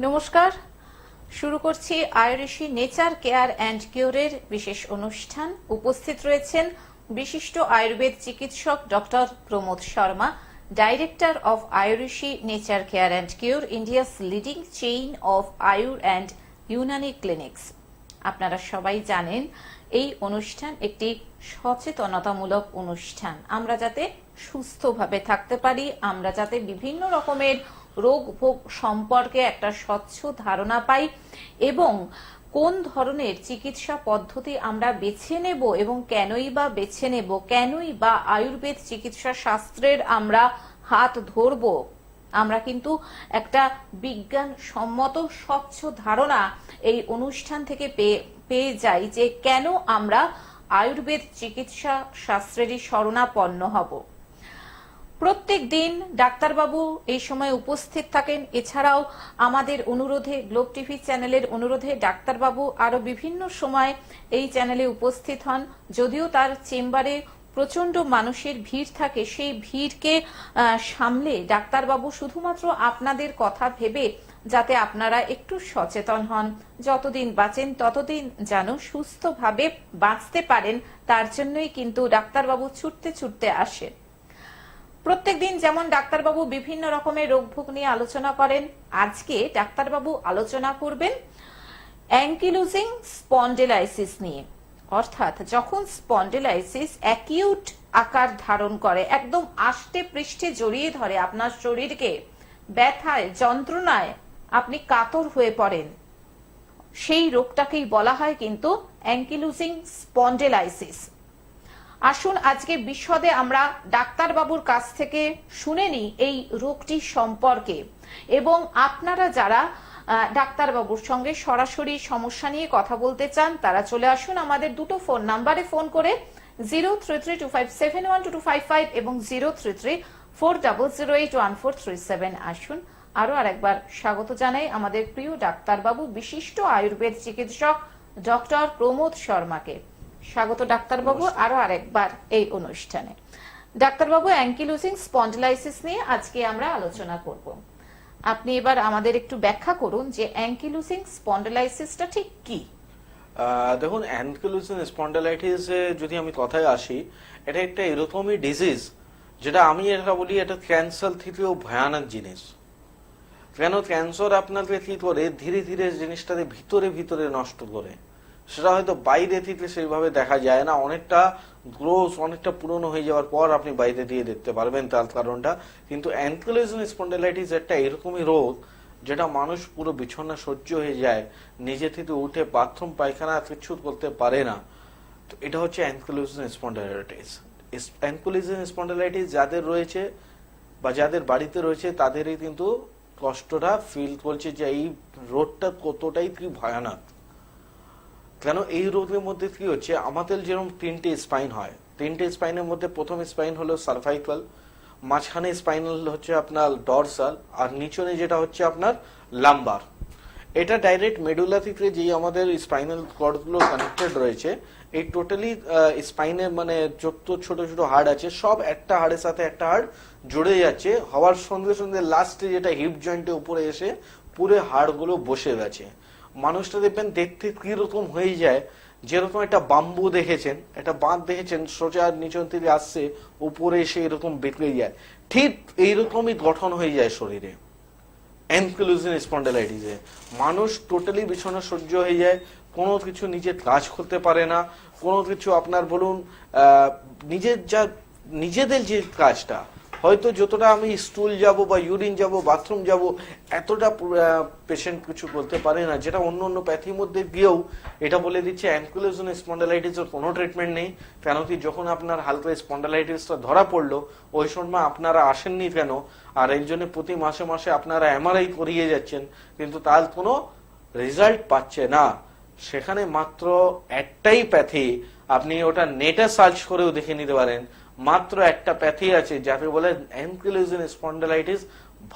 নমস্কার, শুরু করছি আয়ুর্বেশী নেচার কেয়ার অ্যান্ড কিউরের বিশেষ অনুষ্ঠান। উপস্থিত রয়েছেন বিশিষ্ট আয়ুর্বেদ চিকিৎসক doctor Pramod Sharma, director of Ayurveshi nature care and cure, India's leading chain of Ayur and Unani clinics. আপনারা সবাই জানেন এই অনুষ্ঠান একটি সচেতনতামূলক অনুষ্ঠান। আমরা যাতে সুস্থভাবে থাকতে পারি, আমরা যাতে বিভিন্ন রকমের রোগ ভোগ সম্পর্কে একটা স্বচ্ছ ধারণা পাই এবং কোন ধরনের চিকিৎসা পদ্ধতি আমরা বেছে নেব এবং কেনই বা বেছে নেব, কেনই বা আয়ুর্বেদ চিকিৎসা শাস্ত্রের আমরা হাত ধরব, আমরা কিন্তু একটা বিজ্ঞান সম্মত স্বচ্ছ ধারণা এই অনুষ্ঠান থেকে পেয়ে যাই যে কেন আমরা আয়ুর্বেদ চিকিৎসা শাস্ত্রেরই শরণাপন্ন হব। প্রত্যেক দিন ডাক্তারবাবু এই সময় উপস্থিত থাকেন। এছাড়াও আমাদের অনুরোধে, গ্লোব টিভি চ্যানেলের অনুরোধে ডাক্তারবাবু আরো বিভিন্ন সময় এই চ্যানেলে উপস্থিত হন। যদিও তার চেম্বারে প্রচন্ড মানুষের ভিড় থাকে, সেই ভিড়কে সামলে ডাক্তারবাবু শুধুমাত্র আপনাদের কথা ভেবে যাতে আপনারা একটু সচেতন হন, যতদিন বাঁচেন ততদিন যেন সুস্থভাবে বাঁচতে পারেন, তার জন্যই কিন্তু ডাক্তারবাবু ছুটতে ছুটতে আসেন। প্রত্যেকদিন যেমন ডাক্তারবাবু বিভিন্ন রকমের রোগ ভোগ নিয়ে আলোচনা করেন, আজকে ডাক্তারবাবু আলোচনা করবেন অ্যাঙ্কিলোজিং স্পন্ডিলাইসিস নিয়ে। অর্থাৎ যখন স্পন্ডিলাইসিস অ্যাকিউট আকার ধারণ করে, একদম আষ্টে পৃষ্ঠে জড়িয়ে ধরে আপনার শরীরকে, ব্যথায় যন্ত্রণায় আপনি কাতর হয়ে পড়েন, সেই রোগটাকেই বলা হয় কিন্তু অ্যাঙ্কিলোজিং স্পন্ডিলাইসিস। আসুন আজকে বিশদে আমরা ডাক্তারবাবুর কাছ থেকে শুনে নিই এই রোগটি সম্পর্কে, এবং আপনারা যারা ডাক্তারবাবুর সঙ্গে সরাসরি সমস্যা নিয়ে কথা বলতে চান তারা চলে আসুন আমাদের দুটো ফোন নাম্বারে ফোন করে 0332571225 এবং 033400814337। আসুন আরো আরেকবার স্বাগত জানাই আমাদের প্রিয় ডাক্তারবাবু, বিশিষ্ট আয়ুর্বেদ চিকিৎসক ডক্টর প্রমোদ শর্মাকে। স্বাগত ডাক্তারবাবু আরো আরেকবার এই অনুষ্ঠানে। ডাক্তারবাবু, অ্যাঙ্কিলোজিং স্পন্ডিলাইসিস নিয়ে আজকে আমরা আলোচনা করব। আপনি এবার আমাদের একটু ব্যাখ্যা করুন যে অ্যাঙ্কিলোজিং স্পন্ডিলাইসিসটা ঠিক কি। দেখুন, অ্যাঙ্কিলোজিং স্পন্ডিলাইটিস যদি আমি কথায় আসি, এটা একটা এরকমই ডিজিজ যেটা আমি এটা বলি এটা ক্যান্সার থেকেও ভয়ানক জিনিস। কেন ক্যান্সার আপনাকে কি করে ধীরে ধীরে জিনিসটাকে ভিতরে ভিতরে নষ্ট করে, সেটা হয়তো বাইরে থেকে সেইভাবে দেখা যায় না, অনেকটা গ্রোস অনেকটা পুরনো হয়ে যাওয়ার পর আপনি বাইরে দিয়ে দেখতে পারবেন তার কারণটা। কিন্তু অ্যাঙ্কিলোজিং স্পন্ডিলাইটিস একটা এরকমই রোগ যেটা মানুষ পুরো বিছানা সহ্য হয়ে যায়, নিজে থেকে উঠে বাথরুম পায়খানা কিছু করতে পারে না। তো এটা হচ্ছে অ্যাঙ্কিলোজিং স্পন্ডিলাইটিস। অ্যাঙ্কিলোজিং স্পন্ডিলাইটিস যাদের রয়েছে বা যাদের বাড়িতে রয়েছে তাদেরই কিন্তু কষ্টটা ফিল করছে যে এই রোগটা কতটাই কি ভয়ানক। কেন এই রোগের মধ্যে কি হচ্ছে, আমাদের যেরকম তিনটে স্পাইন হয়, তিনটে স্পাইনের মধ্যে প্রথম স্পাইন হলো সার্ভাইকাল, মাঝখানে স্পাইনাল হচ্ছে আপনার ডরসাল, আর নিচনে যেটা হচ্ছে আপনার লাম্বার। এটা ডাইরেক্ট মেডুলা থেকে যে আমাদের স্পাইনাল কর্ডগুলো কানেক্টেড রয়েছে, এই টোটালি স্পাইনের মানে যত ছোট ছোট হাড় আছে সব একটা হাড়ের সাথে একটা হাড় জুড়ে যাচ্ছে, হওয়ার সঙ্গে সঙ্গে লাস্টে যেটা হিপ জয়েন্টের উপরে এসে পুরো হাড়গুলো বসে গেছে। মানুষটা দেখবেন দেখতে কিরকম হয়ে যায়, যেরকম একটা বাম্বু দেখেছেন, একটা বাঁধ দেখেছেন, সোজা নিচন থেকে আসছে উপরে এসে এরকম বেঁকে যায়, ঠিক এইরকমই গঠন হয়ে যায় শরীরে। অ্যাঙ্কিলোজিং স্পন্ডিলাইটিসে মানুষ টোটালি বিছানা সহ্য হয়ে যায়, কোনো কিছু নিজে কাজ করতে পারে না, কোনো কিছু আপনার বলুন নিজেদের যে কাজটা হয়তো যতটা আমি স্টুল যাব বা ইউরিন যাব বাথরুম যাব এতটা পেশেন্ট কিছু করতে পারে না, যেটা অন্য অন্য প্যাথির মধ্যে গিয়েও এটা বলে দিচ্ছে অ্যাঙ্কিলোজিং স্পন্ডিলাইটিসের কোনো ট্রিটমেন্ট নেই। কেন কি যখন আপনার হালকা স্পন্ডিলাইটিসটা ধরা পড়লো ওই সময় আপনারা আসেননি কেন, আর এই জন্য প্রতি মাসে মাসে আপনারা এমআরআই করিয়ে যাচ্ছেন কিন্তু তার কোনো রেজাল্ট পাচ্ছে না। সেখানে মাত্র একটাই প্যাথি, আপনি ওটা নেটে সার্চ করেও দেখে নিতে পারেন, মাত্র একটা প্যাথি আছে যাকে বলে অ্যাঙ্কিলোজিং স্পন্ডিলাইটিস,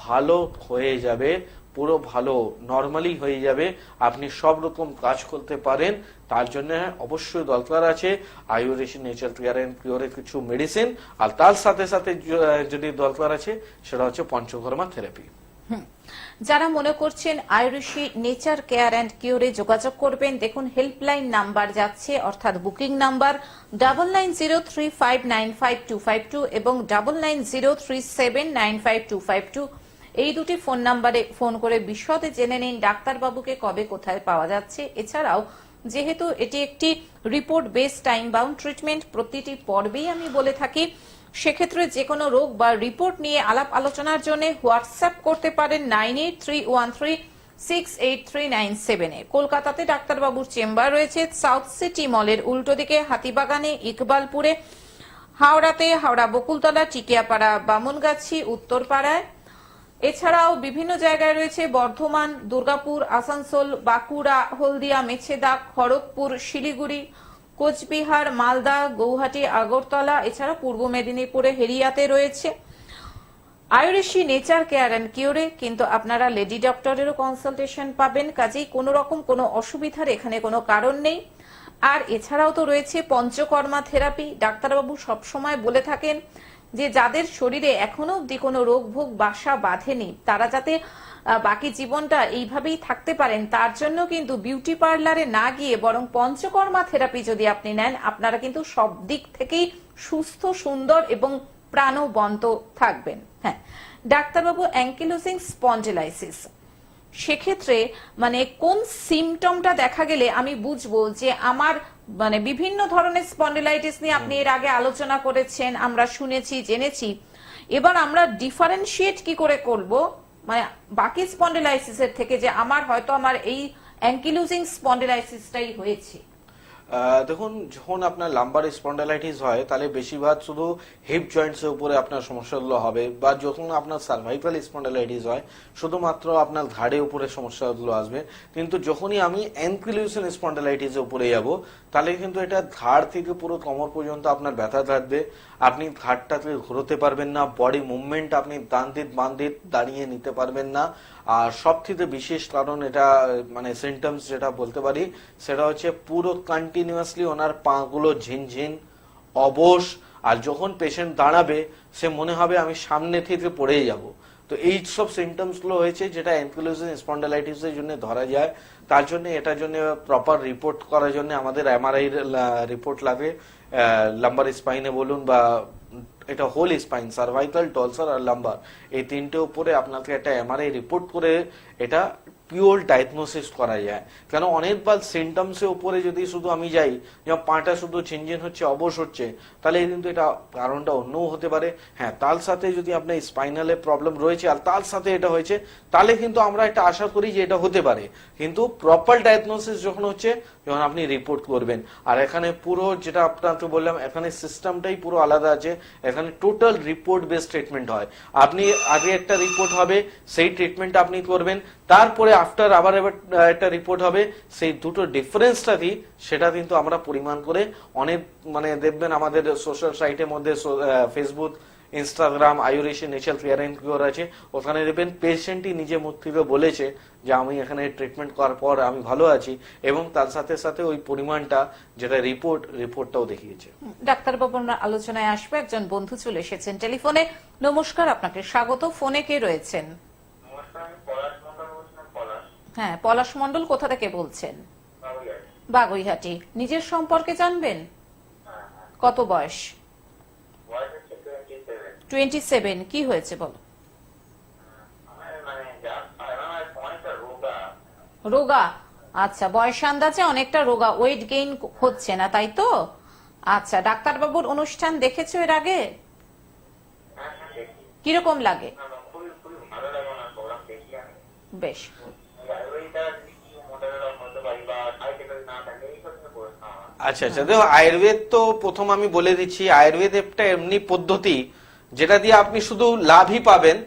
ভালো হয়ে যাবে, পুরো ভালো নরমালি হয়ে যাবে, আপনি সব রকম কাজ করতে পারেন। তার জন্য অবশ্যই দরকার আছে আয়ুর্বেশী নেচার কেয়ার এন্ড কিউরের কিছু মেডিসিন, আর তার সাথে সাথে যদি দরকার আছে সেটা হচ্ছে পঞ্চকর্মা থেরাপি। যারা মনে করছেন আয়ুষী নেচার কেয়ার অ্যান্ড কিওরে যোগাযোগ করবেন, দেখুন হেল্পলাইন নাম্বার যাচ্ছে, অর্থাৎ বুকিং নাম্বার 9903595252 এবং 9903795252। এই দুটি ফোন নাম্বারে ফোন করে বিশদে জেনে নিন ডাক্তারবাবুকে কবে কোথায় পাওয়া যাচ্ছে। এছাড়াও যেহেতু এটি একটি report base time bound treatment, প্রতিটি পর্বেই আমি বলে থাকি, সেক্ষেত্রে যে কোনো রোগ বা রিপোর্ট নিয়ে আলাপ আলোচনার জন্য হোয়াটসঅ্যাপ করতে পারেন 9831368397 কলকাতাতে ডাক্তারবাবুর চেম্বার রয়েছে সাউথ সিটি মলের উল্টো দিকে, হাতিবাগানে, ইকবালপুরে, হাওড়াতে হাওড়া বকুলতলা, টিকিয়াপাড়া, বামুনগাছি, উত্তরপাড়ায়। এছাড়াও বিভিন্ন জায়গায় রয়েছে বর্ধমান, দুর্গাপুর, আসানসোল, বাঁকুড়া, হলদিয়া, মেছেদা, খড়গপুর, শিলিগুড়ি, কোচবিহার, মালদা, গৌহাটি, আগরতলা। এছাড়া পূর্ব মেদিনীপুরে হেরিয়াতে রয়েছে আয়ুষী নেচার কেয়ার অ্যান্ড কিওরে, কিন্তু আপনারা লেডি ডক্টরেরও কনসালটেশন পাবেন, কাজেই কোনো রকম কোনো অসুবিধার এখানে কোনো কারণ নেই। আর এছাড়াও তো রয়েছে পঞ্চকর্মা থেরাপি। ডাক্তারবাবু সবসময় বলে থাকেন যে যাদের শরীরে এখনো অব্দি কোনো রোগ ভোগ বাসা বাঁধেনি, তারা যাতে বাকি জীবনটা এইভাবেই থাকতে পারেন, তার জন্য কিন্তু বিউটি পার্লারে না গিয়ে বরং পঞ্চকর্মা থেরাপি যদি আপনি নেন, আপনারা কিন্তু সব দিক থেকেই সুস্থ, সুন্দর এবং প্রাণবন্ত থাকবেন। হ্যাঁ, ডাক্তারবাবু অ্যাঙ্কিলোজিং স্পন্ডিলাইসিস, সেক্ষেত্রে মানে কোন সিমটমটা দেখা গেলে আমি বুঝবো যে আমার মানে বিভিন্ন ধরনের স্পন্ডিলাইটিস নিয়ে আপনি এর আগে আলোচনা করেছেন, আমরা শুনেছি, জেনেছি। এবার আমরা ডিফারেন্সিয়েট কি করে করব মানে বাকি স্পন্ডিলাইসিসের থেকে, যে আমার হয়তো আমার এই অ্যাঙ্কিলোজিং স্পন্ডিলাইসিসটাই হয়েছে। দেখুন, যখন আপনার লাম্বার স্পন্ডালাইটিস হয় তাহলে বেশিরভাগ শুধু হিপ জয়েন্টস এর উপরে আপনার সমস্যাগুলো হবে, বা যখন আপনার সার্ভাইকাল স্পন্ডালাইটিস হয় শুধুমাত্র আপনার ঘাড়ের উপরে সমস্যাগুলো আসবে। কিন্তু যখনই আমি অ্যাঙ্কিলোজিং স্পন্ডালাইটিস এর উপরে যাব, তাহলে কিন্তু এটা ঘাড় থেকে পুরো কোমর পর্যন্ত আপনার ব্যথা থাকবে, আপনি ঘাড়টাকে ঘোরাতে পারবেন না, বডি মুভমেন্ট আপনি ডান দিক বাম দিক দাঁড়িয়ে নিতে পারবেন না। আর সব থেকে বিশেষ কারণ এটা মানে সিমটমস যেটা বলতে পারি সেটা হচ্ছে পুরো কন্টিনিউয়াসলি ওনার পা গুলো ঝিনঝিন, অবশ, আর যখন পেশেন্ট দাঁড়াবে সে মনে হবে আমি সামনে থেকে পড়ে যাব। তো এই সব সিমটমস গুলো হয়েছে যেটা অ্যাঙ্কিলোজিং স্পন্ডালাইটিস এর জন্য ধরা যায়। তার জন্য এটার জন্য প্রপার রিপোর্ট করার জন্য আমাদের এমআরআই রিপোর্ট লাগে, লাম্বার স্পাইনে বলুন বা এটা হোল স্পাইন, সার্ভাইকাল, ডলসার আর লাম্বার, এই তিনটে উপরে আপনাকে একটা এমআরআই রিপোর্ট করে এটা পিওর ডায়াগনোসিস করা যায়। কেন অনেকবার সিমটমস এর উপরে যদি শুধু আমি যাই, যেমন পাটা শুধু ঝিনঝিন হচ্ছে, অবশ হচ্ছে, তাহলে কিন্তু এটা কারণটা অন্যও হতে পারে। হ্যাঁ, তার সাথে যদি আপনার স্পাইনালে প্রবলেম রয়েছে আর তার সাথে এটা হয়েছে, তাহলে কিন্তু আমরা এটা আশা করি যে এটা হতে পারে। কিন্তু প্রপার ডায়াগনোসিস যখন হচ্ছে, যখন আপনি রিপোর্ট করবেন। আর এখানে পুরো যেটা আপনাকে বললাম, এখানে সিস্টেমটাই পুরো আলাদা আছে। এখানে টোটাল রিপোর্ট বেসড ট্রিটমেন্ট হয়। আপনি আগে একটা রিপোর্ট হবে, সেই ট্রিটমেন্ট আপনি করবেন, তারপরে আফটার আবার একটা রিপোর্ট হবে, সেই দুটো ডিফারেন্সটা কি সেটা কিন্তু আমরা পরিমাণ করে অনেক মানে দেখবেন আমাদের সোশ্যাল সাইটের মধ্যে, Facebook, Instagram, Ayushi nature care and cure আছে, ওখানে দেখবেন পেশেন্টই নিজে মুখ থেকে বলেছে যে আমি এখানে ট্রিটমেন্ট করার পর আমি ভালো আছি, এবং তার সাথে সাথে ওই পরিমাণটা যেটা রিপোর্টটাও দেখিয়েছে। ডাক্তারবাবু আমরা আলোচনায় আসবো, একজন বন্ধু চলে এসেছেন টেলিফোনে। নমস্কার, আপনাকে স্বাগত। ফোনে কে রয়েছেন? হ্যাঁ, পলাশ মণ্ডল, কোথা থেকে বলছেন? বাগুইহাটি। নিজের সম্পর্কে জানবেন? কত বয়স? 27। কি হয়েছে বলো? রোগা? আচ্ছা, বয়স আন্দাজে অনেকটা রোগা, ওয়েট গেইন হচ্ছে না, তাই তো? আচ্ছা, ডাক্তারবাবুর অনুষ্ঠান দেখেছো এর আগে? কিরকম লাগে? বেশ। আচ্ছা আচ্ছা, দেখো আয়ুর্বেদ তো প্রথম আমি বলে দিচ্ছি, আয়ুর্বেদ একটা এমনি পদ্ধতি যেটা দিয়ে আপনি শুধু লাভই পাবেন,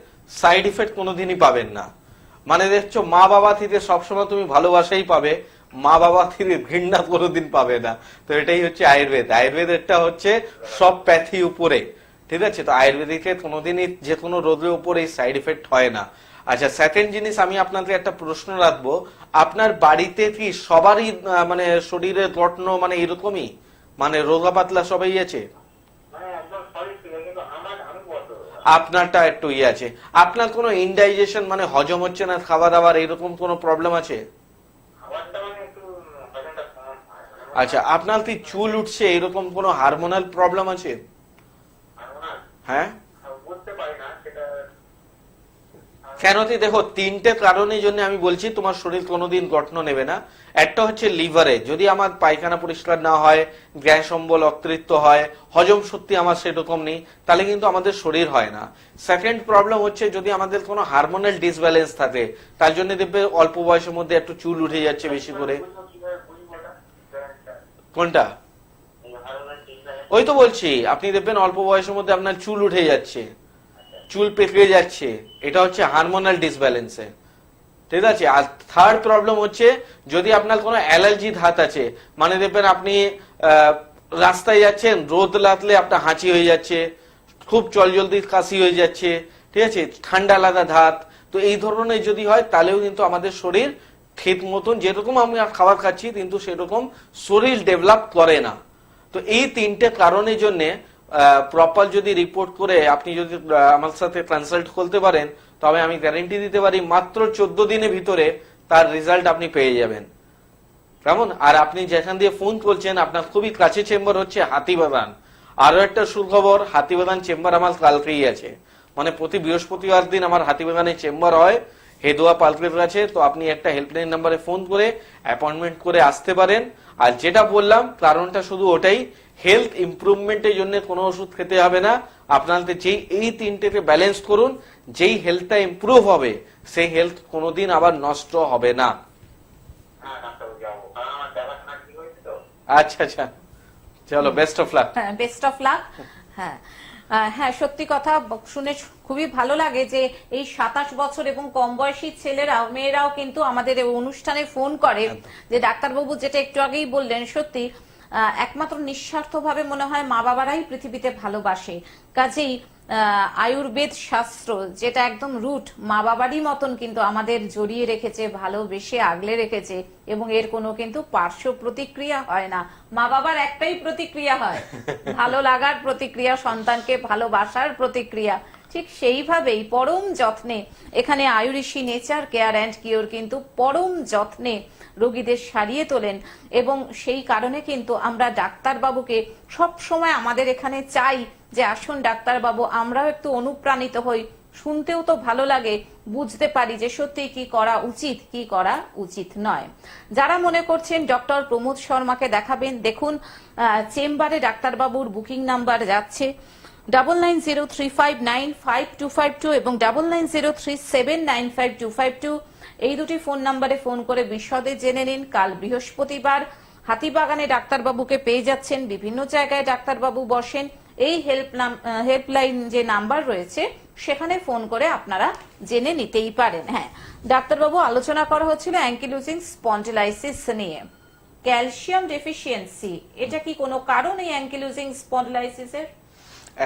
সাইড ইফেক্ট কোনোদিনই পাবেন না। মানে দেখছো, মা বাবা থেকে সবসময় তুমি ভালোবাসাই পাবে, মা বাবা থেকে ঘৃণা কোনোদিন পাবে না। তো এটাই হচ্ছে আয়ুর্বেদ। আয়ুর্বেদেরটা হচ্ছে সব প্যাথি উপরে, ঠিক আছে? তো আয়ুর্বেদিকে কোনোদিনই যে কোনো রোগের উপরে সাইড ইফেক্ট হয় না। আচ্ছা, সেকেন্ড জিনিস আমি আপনাকে একটা প্রশ্ন রাখবো, আপনার বাড়িতে কি সবারই মানে শরীরের গঠন মানে এরকমই, মানে রোগা পাতলা সবাই আছে? আপনারটা একটু ইয়ে আছে। আপনার কোনো ইনডাইজেশন মানে হজম হচ্ছে না খাবার দাবার এরকম কোনো প্রবলেম আছে? খাবারটা মানে একটু হজমটা কম হয় আচ্ছা, আপনার কি চুল উঠছে এরকম কোনো হারমোনাল প্রবলেম আছে? হরমোনাল হ্যাঁ, বুঝতে পারি না সেটা। কেন কি দেখো, তিনটে কারণের জন্য আমি বলছি তোমার শরীর কোনোদিন যত্ন নেবে না। একটা হচ্ছে লিভারে, যদি আমার পায়খানা পরিষ্কার না হয়, গ্যাস অম্বল অতৃপ্ত হয়, হজম শক্তি আমার সেরকম নেই, তাহলে কিন্তু আমাদের শরীর হয় না। সেকেন্ড প্রবলেম হচ্ছে যদি আমাদের কোনো হারমোনাল ডিসব্যালেন্স থাকে, তার জন্য দেখবে অল্প বয়সের মধ্যে একটু চুল উঠে যাচ্ছে বেশি করে। কোনটা? ওই তো বলছি, আপনি দেখবেন অল্প বয়সের মধ্যে আপনার চুল উঠে যাচ্ছে, চুল পেকে যাচ্ছে, এটা হচ্ছে হারমোনাল ডিসব্যালেন্সে। ঠিক আছে। আর থার্ড প্রবলেম হচ্ছে যদি আপনার কোনো অ্যালার্জি ধাত আছে, মানে দেখবেন আপনি রাস্তায় যাচ্ছেন, রোদ লাগলে আপনার হাঁচি হয়ে যাচ্ছে, খুব জলদি কাশি হয়ে যাচ্ছে, ঠিক আছে, ঠান্ডা লাগা ধাত, তো এই ধরনের যদি হয় তাহলেও কিন্তু আমাদের শরীর ঠিক মতন যেরকম আমরা খাবার খাচ্ছি কিন্তু সেরকম শরীর ডেভেলপ করে না। তো এই তিনটে কারণের জন্য প্রপার যদি রিপোর্ট করে আপনি যদি আমার সাথে কনসাল্ট করতে পারেন, তবে আমি গ্যারেন্টি দিতে পারি মাত্র 14 দিনের ভিতরে তার রেজাল্ট আপনি পেয়ে যাবেন। কেমন? আর আপনি যেখান দিয়ে ফোন করছেন আপনার খুবই কাছে চেম্বার হচ্ছে হাতিবাগান। আরো একটা সুখবর, হাতিবাগান চেম্বার আমার কালকেই আছে, মানে প্রতি বৃহস্পতিবার দিন আমার হাতিবাগানে চেম্বার হয় হেদুয়া পার্কের কাছে। তো আপনি একটা হেল্পলাইন নাম্বারে ফোন করে অ্যাপয়েন্টমেন্ট করে আসতে পারেন। আর যেটা বললাম কারণটা শুধু ওটাই, হেলথ ইমপ্রুভমেন্টের জন্য কোনো ওষুধ খেতে হবে না। আপনাদের যেই এই তিনটেকে ব্যালেন্স করুন, যেই হেলথটা ইমপ্রুভ হবে সেই হেলথ কোনোদিন আবার নষ্ট হবে না। হ্যাঁ ডাক্তারবাবু যাবো, কারণ আমার দেখাশোনা ঠিক হয়েছে তো। আচ্ছা আচ্ছা, চলো, বেস্ট অফ লাক। হ্যাঁ, বেস্ট অফ লাক। হ্যাঁ হ্যাঁ, সত্যি কথা শুনে খুবই ভালো লাগে যে এই 27 বছর এবং কম বয়সী ছেলেরাও মেয়েরাও কিন্তু আমাদের এই অনুষ্ঠানে ফোন করে। যে ডাক্তারবাবু যেটা একটু আগেই বললেন, সত্যি একমাত্র নিঃস্বার্থভাবে মনে হয় মা বাবারাই পৃথিবীতে ভালোবাসে। কাজেই আয়ুর্বেদ শাস্ত্র যেটা একদম রুট, মা বাবারই মতন কিন্তু আমাদের জড়িয়ে রেখেছে, ভালোবেসে আগলে রেখেছে, এবং এর কোনো কিন্তু পার্শ্ব প্রতিক্রিয়া হয় না। মা বাবার একটাই প্রতিক্রিয়া হয়, ভালো লাগার প্রতিক্রিয়া, সন্তানকে ভালোবাসার প্রতিক্রিয়া। ঠিক সেইভাবেই পরম যত্নে এখানে Ayurishi nature care and cure কিন্তু পরম যত্নে রোগীদের সারিয়ে তোলেন। এবং সেই কারণে কিন্তু আমরা ডাক্তারবাবুকে সব সময় আমাদের এখানে চাই যে আসুন ডাক্তারবাবু, আমরাও একটু অনুপ্রাণিত হই, শুনতেও তো ভালো লাগে, বুঝতে পারি যে সত্যি কি করা উচিত, কি করা উচিত নয়। যারা মনে করছেন ডক্টর প্রমোদ শর্মাকে দেখাবেন, দেখুন চেম্বারে ডাক্তারবাবুর বুকিং নাম্বার যাচ্ছে 9903595252 এবং 9903795252। এই দুটি ফোন নাম্বারে ফোন করে বিশদে জেনে নিন। কাল বৃহস্পতিবার হাতিবাগানে ডাক্তারবাবুকে পেয়ে যাচ্ছেন, বিভিন্ন জায়গায় ডাক্তারবাবু বসেন। এই হেল্পলাইন যে নাম্বার রয়েছে সেখানে ফোন করে আপনারা জেনে নিতেই পারেন। হ্যাঁ ডাক্তারবাবু, আলোচনা করা হচ্ছিল অ্যাঙ্কিলোজিং স্পন্ডিলাইসিস নিয়ে, ক্যালসিয়াম ডেফিসিয়েন্সি, এটা কি কোনো কারণ এই অ্যাঙ্কিলোজিং স্পন্ডিলাইসিসের?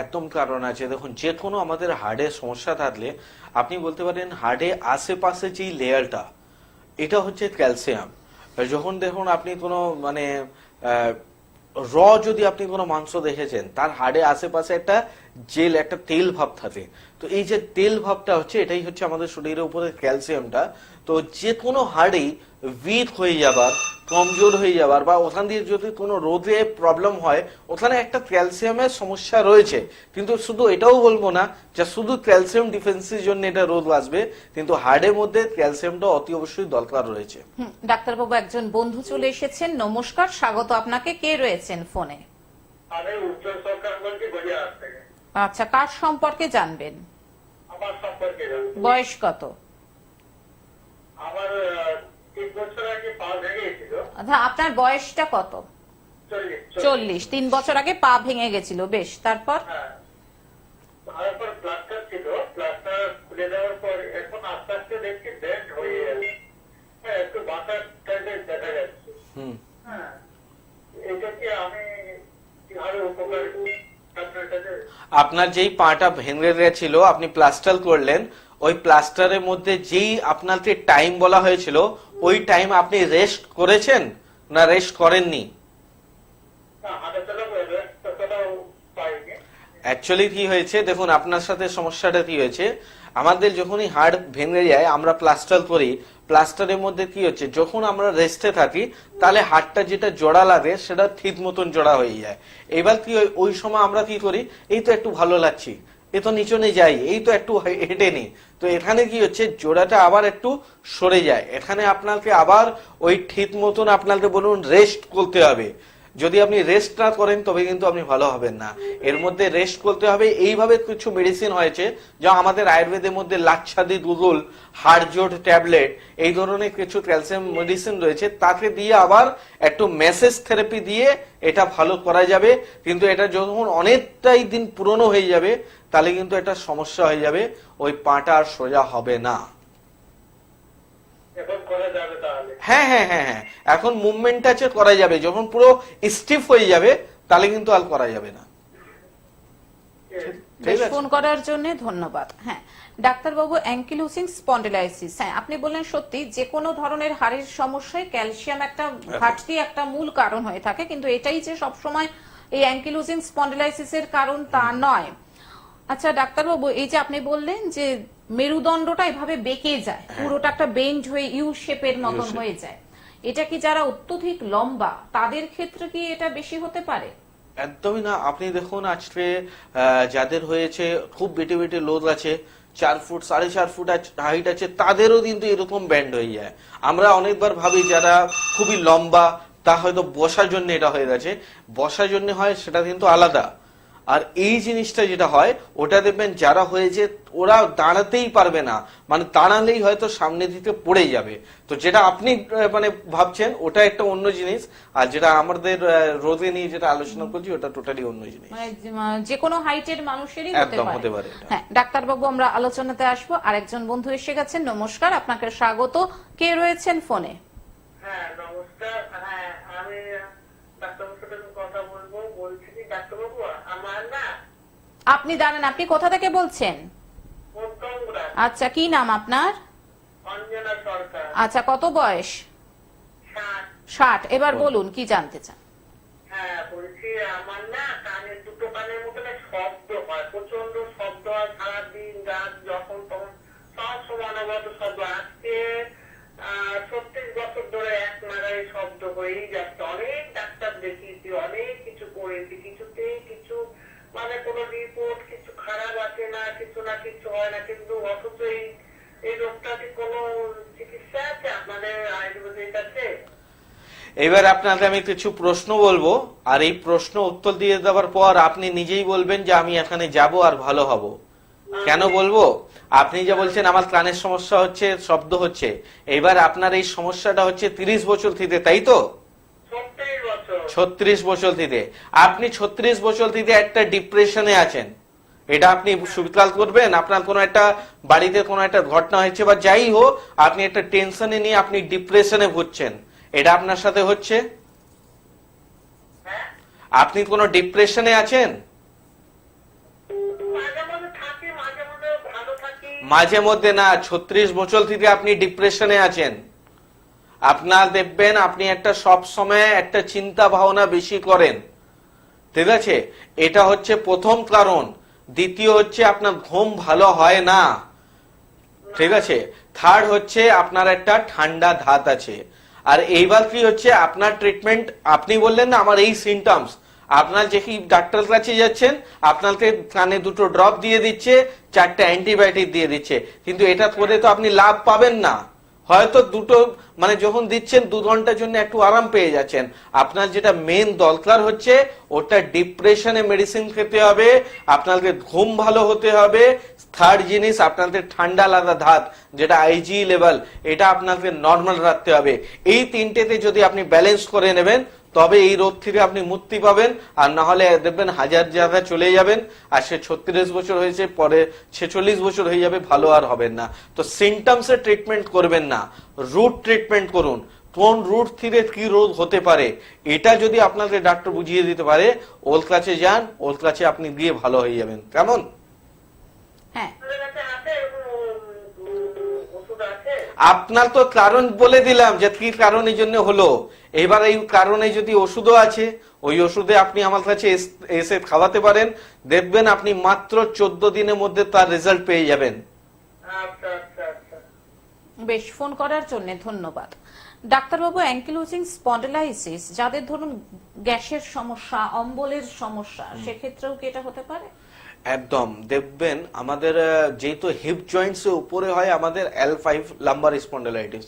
একদম কারণ আছে। দেখুন, যে কোনো আমাদের হার্টের সমস্যা থাকলে আপনি বলতে পারেন হার্টের আশেপাশে যে লেয়ারটা, এটা হচ্ছে ক্যালসিয়াম। যখন দেখুন আপনি কোনো মানে যদি আপনি কোনো মাংস দেখেছেন, তার হাড়ে আশেপাশে একটা জেল, একটা তেল ভাব থাকে। তো এই যে তেল ভাবটা হচ্ছে, এটাই হচ্ছে আমাদের শরীরের উপরে ক্যালসিয়ামটা। তো যে কোনো হাড়েই উইক হয়ে যাবার, কমজোর হয়ে যাবার, বা ওখান দিয়ে যদি কোনো রোদে প্রবলেম হয়, ওখানে একটা ক্যালসিয়ামের সমস্যা রয়েছে। কিন্তু শুধু এটাও বলবো না যে শুধু ক্যালসিয়াম ডিফিসিয়েন্সির জন্য এটা রোদ আসবে, কিন্তু হাড়ের মধ্যে ক্যালসিয়ামটা অতি অবশ্যই দরকার রয়েছে। ডাক্তারবাবু, একজন বন্ধু চলে এসেছেন, নমস্কার, স্বাগত আপনাকে। কে রয়েছেন ফোনে? আমি উজ্জ্বল সরকার বলছি গড়িয়াহাট থেকে। আচ্ছা, কার সম্পর্কে জানবেন? আমার সম্পর্কে বয়স কত? আমার 3 বছর আগে পা ভেঙে গেছিল। আচ্ছা, আপনার বয়সটা কত? 40। 3 বছর আগে পা ভেঙে গেছিল, বেশ, তারপর? হ্যাঁ, তারপর প্লাস্টার ছিল, প্লাস্টার খুলে দেওয়ার পর এখন আস্তে আস্তে দেখছি বেন্ড হয়ে যাচ্ছে। হ্যাঁ, একটু বাঁকা টাইপের দেখা যাচ্ছে। হ্যাঁ, এটা কি আমি কিভাবে উপকার আপনার কাছে? আপনার যেই পাটা ভেঙে গেছিল, আপনি প্লাস্টার করলেন, ওই প্লাস্টারের মধ্যে যেই আপনাকে টাইম বলা হয়েছিল, ওই টাইম আপনি রেস্ট করেছেন না রেস্ট করেননি? না, হাঁটাচলা রেস্ট পাইনি। অ্যাকচুয়ালি কি হয়েছে দেখুন, আপনার সাথে সমস্যাটা কি হয়েছে, আমাদের যখনই হাড় ভেঙে যায় আমরা প্লাস্টার করি, প্লাস্টারের মধ্যে কি হচ্ছে, যখন আমরা রেস্টে থাকি তাহলে হাড়টা যেটা জোড়া লাগে সেটা ঠিক মতন জোড়া হয়ে যায়। এবার কি হয়, ওই সময় আমরা কি করি, এই তো একটু ভালো লাগছি, এ তো নিচনে যাই, এই তো একটু হেঁটে নি, তো এখানে কি হচ্ছে জোড়াটা আবার একটু সরে যায়। এখানে আপনাকে আবার ওই ঠিক মতন আপনাকে বলুন রেস্ট করতে হবে। যদি আপনি রেস্ট না করেন তবে কিন্তু আপনি ভালো হবেন না। এর মধ্যে রেস্ট করতে হবে। এইভাবে কিছু মেডিসিন হয়েছে যা আমাদের আয়ুর্বেদের মধ্যে লাচ্ছাদি দুদুল, হাড়জোড় ট্যাবলেট, এই ধরনের কিছু ক্যালসিয়াম মেডিসিন রয়েছে, তাকে দিয়ে আবার একটু ম্যাসেজ থেরাপি দিয়ে এটা ভালো করা যাবে। কিন্তু এটা যখন অনেকটাই দিন পুরনো হয়ে যাবে তাহলে কিন্তু এটা সমস্যা হয়ে যাবে, ওই পাটা আর সোজা হবে না। এখন করা যাবে তাহলে? হ্যাঁ হ্যাঁ হ্যাঁ হ্যাঁ, এখন মুভমেন্ট আছে, করা যাবে। যখন পুরো স্টিফ হয়ে যাবে তাহলে কিন্তু আর করা যাবে না। ঠিক আছে, ফোন করার জন্য ধন্যবাদ। হ্যাঁ ডাক্তারবাবু, অ্যাঙ্কিলোজিং স্পন্ডিলাইসিস, হ্যাঁ আপনি বললেন সত্যি যে কোনো ধরনের হাড়ের সমস্যায় ক্যালসিয়াম একটা ঘাটতি একটা মূল কারণ হয়ে থাকে, কিন্তু এটাই যে সবসময় এই অ্যাঙ্কিলোজিং স্পন্ডিলাইসিসের কারণ তা নয়। আচ্ছা ডাক্তারবাবু, এই যে আপনি বললেন যে মেরুদণ্ডটা এভাবে বেঁকে যায়, পুরোটা একটা বেন্ড হয়ে ইউ শেপের মতন হয়ে যায়, এটা কি যারা অত্যধিক লম্বা তাদের ক্ষেত্রে কি এটা বেশি হতে পারে? একদমই না। আপনি দেখুন আজকে যাদের হয়েছে খুব বেটে বেটে লোদ আছে, 4 ফুট 4.5 ফুট হাইট আছে, তাদেরও কিন্তু এরকম ব্যান্ড হয়ে যায়। আমরা অনেকবার ভাবি যারা খুবই লম্বা তা হয়তো বসার জন্য এটা হয়ে গেছে, বসার জন্য হয় সেটা কিন্তু আলাদা। আর এই জিনিসটা যেটা হয় ওটা দেখবেন যারা হয়েছে ওরা দাঁড়াতেই পারবে না, মানে দাঁড়ালেই হয়তো সামনে দিকে পড়ে যাবে। তো যেটা আপনি মানে ভাবছেন ওটা একটা অন্য জিনিস, আর যেটা আমাদের রোদে নিয়ে যেটা আলোচনা করছি ওটা টোটালি অন্য জিনিস। মানে যে কোনো হাইটের মানুষেরই একদম হতে পারে এটা। হ্যাঁ ডাক্তারবাবু, আমরা আলোচনাতে আসবো। আরেকজন বন্ধু এসে গেছেন, নমস্কার, আপনাকে স্বাগত। কে রয়েছেন ফোনে? হ্যাঁ নমস্কার। হ্যাঁ আমি ডাক্তারবাবুর সাথে কথা বলবো বলছি। কি ডাক্তারবাবু, আমার না, আপনি দাঁড়ান, আপনি কোথা থেকে বলছেন? উত্তমগ্রাম, আচ্ছা, কি নাম আপনার? অঞ্জনা সরকার। আচ্ছা, কত বয়স? 60। 60। এবার বলুন কি জানতে চান। হ্যাঁ বলছি আমার না কানের দুটো কানের মধ্যে না শব্দ হয়, প্রচন্ড শব্দ হয় সারাদিন রাত যখন তখন, সব সময় অনবরত শব্দ। আজকে 36 বছর ধরে এক নাগারে শব্দ হয়েই যাচ্ছে। অনেক ডাক্তার দেখিয়েছি, অনেক কিছু করেছি, কিছুতেই কিছু মানে কোনো রিপোর্ট কিছু খারাপ আছে না, কিছু না কিছু হয় না। কিন্তু অথচ এই রোগটা কি কোনো চিকিৎসা আছে আপনাদের আয়ুর্বেদের কাছে? এবার আপনাকে আমি কিছু প্রশ্ন বলবো, আর এই প্রশ্ন উত্তর দিয়ে দেওয়ার পর আপনি নিজেই বলবেন যে আমি এখানে যাব আর ভালো হব। কেন বলবো, আপনি যা বলছেন আমার কানের সমস্যা হচ্ছে, শব্দ হচ্ছে, এবার আপনার এই সমস্যাটা হচ্ছে 30 বছর থেকে, তাই তো? 36 বছর। 36 বছর থেকে আপনি 36 বছর থেকে একটা ডিপ্রেশনে আছেন। এটা আপনি স্বীকার করবেন? আপনার কোনো একটা বাড়িতে কোনো একটা ঘটনা হয়েছে বা যাই হোক, আপনি একটা টেনশনে নিয়ে আপনি ডিপ্রেশনে ভুগছেন, এটা আপনার সাথে হচ্ছে? হ্যাঁ আপনি কোনো ডিপ্রেশনে আছেন? মাঝে মধ্যে থাকি, মাঝে মধ্যে ভালো থাকি। মাঝে মধ্যে না, 36 বছর থেকে আপনি ডিপ্রেশনে আছেন। আপনার দেখবেন আপনি একটা সব সময় একটা চিন্তা ভাবনা বেশি করেন, ঠিক আছে? এটা হচ্ছে প্রথম কারণ। দ্বিতীয় হচ্ছে আপনার ঘুম ভালো হয় না, ঠিক আছে? থার্ড হচ্ছে আপনার একটা ঠান্ডা ধাত আছে। আর এইবার কি হচ্ছে আপনার ট্রিটমেন্ট, আপনি বললেন না আমার এই সিমটমস, আপনার যে কি ডাক্তার কাছে যাচ্ছেন আপনাকে কানে দুটো ড্রপ দিয়ে দিচ্ছে, 4টা অ্যান্টিবায়োটিক দিয়ে দিচ্ছে, কিন্তু এটা করে তো আপনি লাভ পাবেন না। হয়তো দুটো মানে যখন দিচ্ছেন 2 ঘন্টার জন্য একটু আরাম পেয়ে যাচ্ছেন। আপনার যেটা মেন দরকার হচ্ছে ওটা ডিপ্রেশনে মেডিসিন খেতে হবে, আপনাকে ঘুম ভালো হতে হবে। থার্ড জিনিস আপনাদের ঠান্ডা লাগা ধাত যেটা আইজি লেভেল, এটা আপনাকে নর্মাল রাখতে হবে। এই তিনটেতে যদি আপনি ব্যালেন্স করে নেবেন তবে এই রোগ থেকে আপনি মুক্তি পাবেন। আর না হলে দেখবেন হাজার জায়গা চলে যাবেন, আর সে 36 বছর হয়েছে পরে 46 বছর হয়ে যাবে, ভালো আর হবেন না। তো সিমটমসের ট্রিটমেন্ট করবেন না, রুট ট্রিটমেন্ট করুন। কোন রুট থেকে কি রোগ হতে পারে এটা যদি আপনাকে ডাক্তার বুঝিয়ে দিতে পারে, ওর কাছে যান, ওর কাছে আপনি গিয়ে ভালো হয়ে যাবেন। কেমন? হ্যাঁ আপনাদের কাছে আছে ওষুধ আছে? আপনার তো কারণ বলে দিলাম যে কি কারণের জন্য হলো। এবার এই কারণে যদি ওষুধও আছে, ওই ওষুধে আপনি আমার কাছে এসে খাওয়াতে পারেন, দেখবেন আপনি মাত্র 14 দিনের মধ্যে তার রেজাল্ট পেয়ে যাবেন। আচ্ছা আচ্ছা আচ্ছা। বেশ, ফোন করার জন্য ধন্যবাদ। ডাক্তারবাবু, অ্যাঙ্কিলোজিং স্পন্ডিলাইসিস যাদের ধরুন গ্যাসের সমস্যা, অম্বলের সমস্যা, সেক্ষেত্রেও কি এটা হতে পারে? একদম, দেখবেন আমাদের যেহেতু হিপ জয়েন্টস এর উপরে হয় আমাদের L5 লাম্বার স্পন্ডিলাইটিস।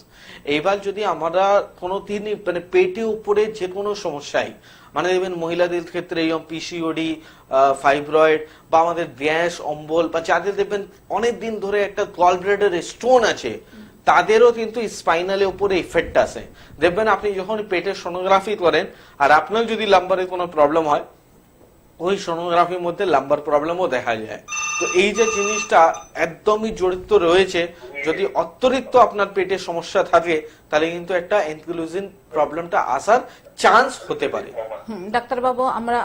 এইবার যদি আমরা কোনোদিনই মানে পেটের উপরে যে কোনো সমস্যায়, মানে দেখবেন মহিলাদের ক্ষেত্রে এই পিসিওডি, ফাইব্রয়েড বা আমাদের গ্যাস, অম্বল, বা যাদের দেখবেন অনেক দিন ধরে একটা গলব্লাডার স্টোন আছে, তাদেরও কিন্তু স্পাইনালের উপরে ইফেক্ট আসে। দেখবেন আপনি যখন পেটের সোনোগ্রাফি করেন আর আপনার যদি লাম্বারের কোনো প্রবলেম হয়, ওই সোনোগ্রাফির মধ্যে লাম্বার প্রবলেমও দেখা যায়। তো এই যে জিনিসটা একদমই জড়িত রয়েছে, যদি অতিরিক্ত আপনার পেটের সমস্যা থাকে তাহলে কিন্তু একটা অ্যাঙ্কিলোজিং প্রবলেমটা আসার চান্স হতে পারে। ডাক্তারবাবু, আমরা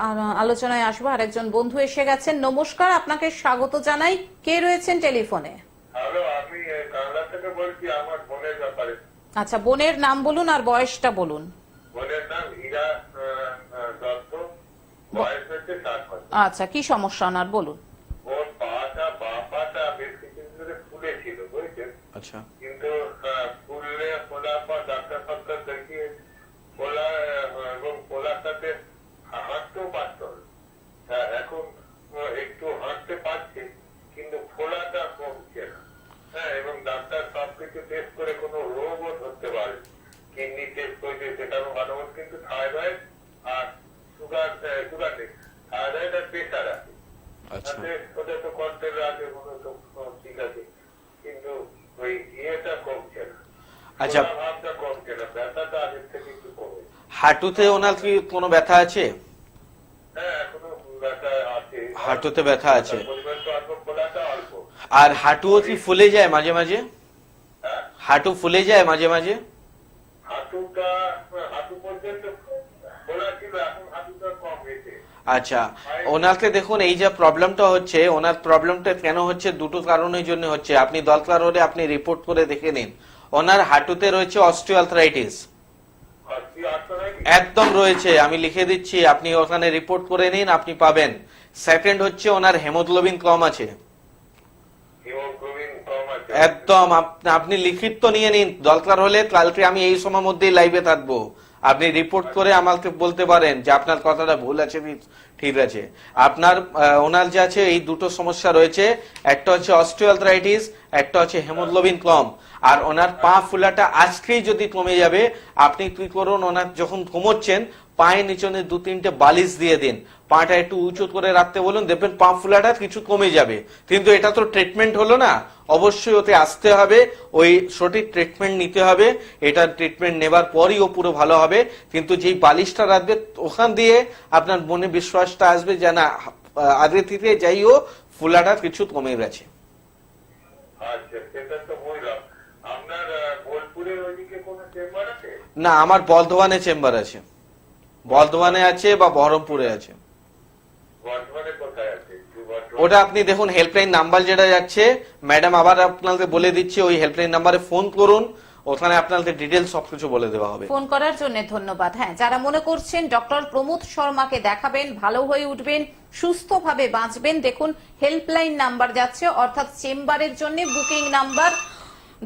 আলোচনায় আসবো। আরেকজন বন্ধু এসে গেছেন। নমস্কার, আপনাকে স্বাগত জানাই। কে রয়েছেন টেলিফোনে? হ্যালো, আমি কানাডা থেকে বলছি, আমার বোনের ব্যাপারে। আচ্ছা, বোনের নাম বলুন আর বয়সটা বলুন। বোনের নাম হীরা দত্ত, বয়স হচ্ছে 60 বছর। আচ্ছা, কি সমস্যা ওনার বলুন। ওর পাটা বেশ কিছুদিন ধরে ফুলেছিল, বুঝছেন? আচ্ছা, কিন্তু ফোলার পর ডাক্তার ফাক্তার দেখিয়ে এবং ফোলার সাথে হাঁটতেও পারত না। এখন একটু হাঁটতে পারছে, কিন্তু ফোলাটা কমছে না। হ্যাঁ, এবং ডাক্তার সবকিছু টেস্ট করে কোনো রোগও ধরতে পারে। কিডনি টেস্ট করেছে, সেটারও ভালো, কিন্তু থাইরয়েড আর সুগার নেই। থাইরয়েড আর প্রেশার আছে। আচ্ছা, ওদের তো কন্ট্রোল আছে, ওগুলো তো ঠিক আছে, কিন্তু ওই ইয়েটা কমছে না। আচ্ছা, ভাবটা কমছে না, ব্যথাটা আগের থেকে একটু কমে। হাঁটুতে ওনার কি কোনো ব্যথা আছে? হ্যাঁ, এখনো ব্যথা আছে। হাঁটুতে ব্যথা আছে। পরিমাণ তো অল্প, ফোলাটা অল্প। আর হাঁটুও কি ফুলে যায় মাঝে মাঝে? হ্যাঁ, হাঁটু ফুলে যায় মাঝে মাঝে? হাঁটু পর্যন্ত ফোলা ছিল, এখন হাঁটুটা কম হয়েছে। আচ্ছা, ওনাকে দেখুন এই যে প্রবলেমটা হচ্ছে, ওনার প্রবলেমটা কেন হচ্ছে, দুটো কারণের জন্য হচ্ছে। আপনি দরকার হলে আপনি রিপোর্ট করে দেখে নিন। ওনার হাঁটুতে রয়েছে অস্টিওআর্থ্রাইটিস, একদম রয়েছে, আমি লিখে দিচ্ছি, আপনি ওখানে রিপোর্ট করে নিন, আপনি পাবেন। সেকেন্ড হচ্ছে ওনার হেমোগ্লোবিন কম আছে, হিমোগ্লোবিন কম আছে। একদম। আপনি লিখিত নিয়ে নিন, দরকার হলে কালকে আমি এই সময়ের মধ্যেই লাইভে থাকবো, আপনি রিপোর্ট করে আমাকে বলতে পারেন যে আপনার কথাটা ভুল আছে কি ঠিক আছে। আপনার ওনার যে আছে এই দুটো সমস্যা রয়েছে, একটা হচ্ছে অস্টিওআর্থ্রাইটিস, একটা হচ্ছে হেমোগ্লোবিন কম। আর ওনার পা ফুলাটা আজকেই যদি কমে যাবে, আপনি কি করুন, ওনার যখন ঘুমোচ্ছেন পায়ের নিচনে 2-3টে বালিশ দিয়ে দিন, পাটা একটু উঁচু করে রাখতে বলুন, দেখবেন পা ফুলাটা কিছু কমে যাবে। কিন্তু এটা তো ট্রিটমেন্ট হলো না, অবশ্যই ওতে আসতে হবে, ওই সঠিক ট্রিটমেন্ট নিতে হবে। এটা ট্রিটমেন্ট নেবার পরই ও পুরো ভালো হবে। কিন্তু যেই বালিশটা রাখবে ওখান দিয়ে আপনার মনে বিশ্বাসটা আসবে যে না, আগে থেকে যাই ও ফুলাটা কিছু কমে গেছে। আচ্ছা, সেটা তো বুঝলাম। আপনার বোলপুরের ওইদিকে কোনো চেম্বার আছে? না, আমার বর্ধমানে চেম্বার আছে, বর্ধমানে আছে বা বহরমপুরে আছে। বর্ধমানে কোথায় আছে? ওটা আপনি দেখুন, হেল্পলাইন নাম্বার যেটা যাচ্ছে, ম্যাডাম আবার আপনাকে বলে দিচ্ছি, ওই হেল্পলাইন নাম্বারে ফোন করুন, ওখানে আপনাদের ডিটেলস সবকিছু বলে দেওয়া হবে। ফোন করার জন্য ধন্যবাদ। হ্যাঁ, যারা মনে করছেন ডক্টর প্রমোদ শর্মাকে দেখাবেন, ভালো হয়ে উঠবেন, সুস্থভাবে বাঁচবেন, দেখুন হেল্পলাইন নাম্বার যাচ্ছে, অর্থাৎ চেম্বারের জন্য বুকিং নাম্বার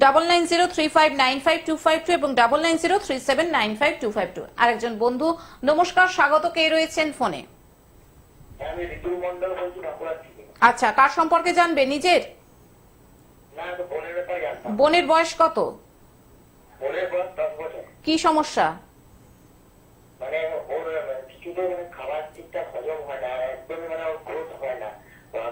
9903595252 এবং 9903795252। আরেকজন বন্ধু, নমস্কার, স্বাগত। কে রয়েছেন ফোনে? আমি ঋতুর মন্ডল বলছি, বাঁকুড়া থেকে। আচ্ছা, কার সম্পর্কে জানবে? নিজের? না, তো বোনের ব্যাপারে জানতাম। বোনের বয়স কত? বোনের বয়স 10 বছর। কি সমস্যা? মানে ওর কিছুতে মানে খাবার ঠিকঠাক হজম হয় না, একদমই মানে ওর গ্রোথ হয় না,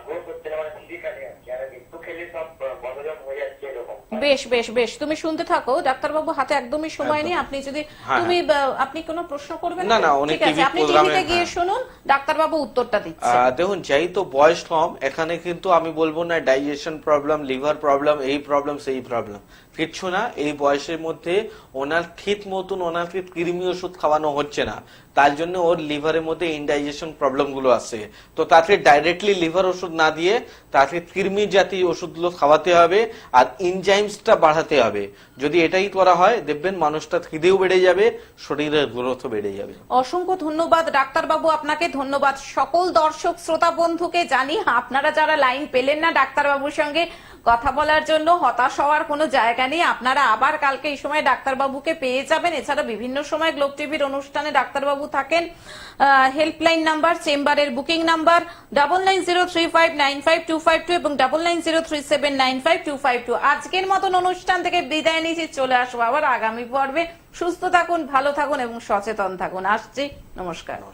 গ্রোথ হচ্ছে না, মানে ফিজিক্যালি আছে, আর একটু খেলে সব বদহজম হয়ে যাচ্ছে এরকম। বেশ বেশ বেশ, তুমি শুনতে থাকো। ডাক্তারবাবু হাতে একদমই সময় নেই, আপনি যদি আপনি কোনো প্রশ্ন করবেন? না না, উনি ঠিক আছে, আপনি টিভিতে গিয়ে শুনুন, ডাক্তারবাবু উত্তরটা দিচ্ছে। দেখুন, যাই তো বয়স কম, এখানে কিন্তু আমি বলবো না ডাইজেশন প্রবলেম, লিভার প্রবলেম, এই প্রবলেম সেই প্রবলেম, কিচ্ছু না, এই বয়সের মধ্যে ওনার ঠিক মতন ওনাকে কৃমি ওষুধ খাওয়ানো হচ্ছে না, তার জন্য ওর লিভারের মধ্যে ইনডাইজেশন প্রবলেম গুলো আছে। তো তাকে ডাইরেক্টলি লিভার ওষুধ না দিয়ে তাকে কৃমি জাতীয় ওষুধগুলো খাওয়াতে হবে আর এনজাইমসটা বাড়াতে হবে। যদি এটাই করা হয় দেখবেন মানুষটা খিদেও বেড়ে যাবে, শরীরের গ্রোথও বেড়ে যাবে। অসংখ্য ধন্যবাদ ডাক্তারবাবু, আপনাকে ধন্যবাদ। সকল দর্শক শ্রোতা বন্ধুকে জানি, আপনারা যারা লাইন পেলেন না ডাক্তারবাবুর সঙ্গে কথা বলার জন্য, হতাশ হওয়ার কোনো জায়গা নেই। আপনারা আবার কালকে এই সময় ডাক্তারবাবুকে পেয়ে যাবেন। এছাড়া বিভিন্ন সময় গ্লোব টিভির অনুষ্ঠানে ডাক্তারবাবু থাকেন। হেল্পলাইন নাম্বার, চেম্বারের বুকিং নাম্বার 9903595252 এবং 9903795252। আজকের মতন অনুষ্ঠান থেকে বিদায় নিচ্ছি, চলে আসবো আবার আগামী পর্বে। সুস্থ থাকুন, ভালো থাকুন এবং সচেতন থাকুন। আসছি, নমস্কার।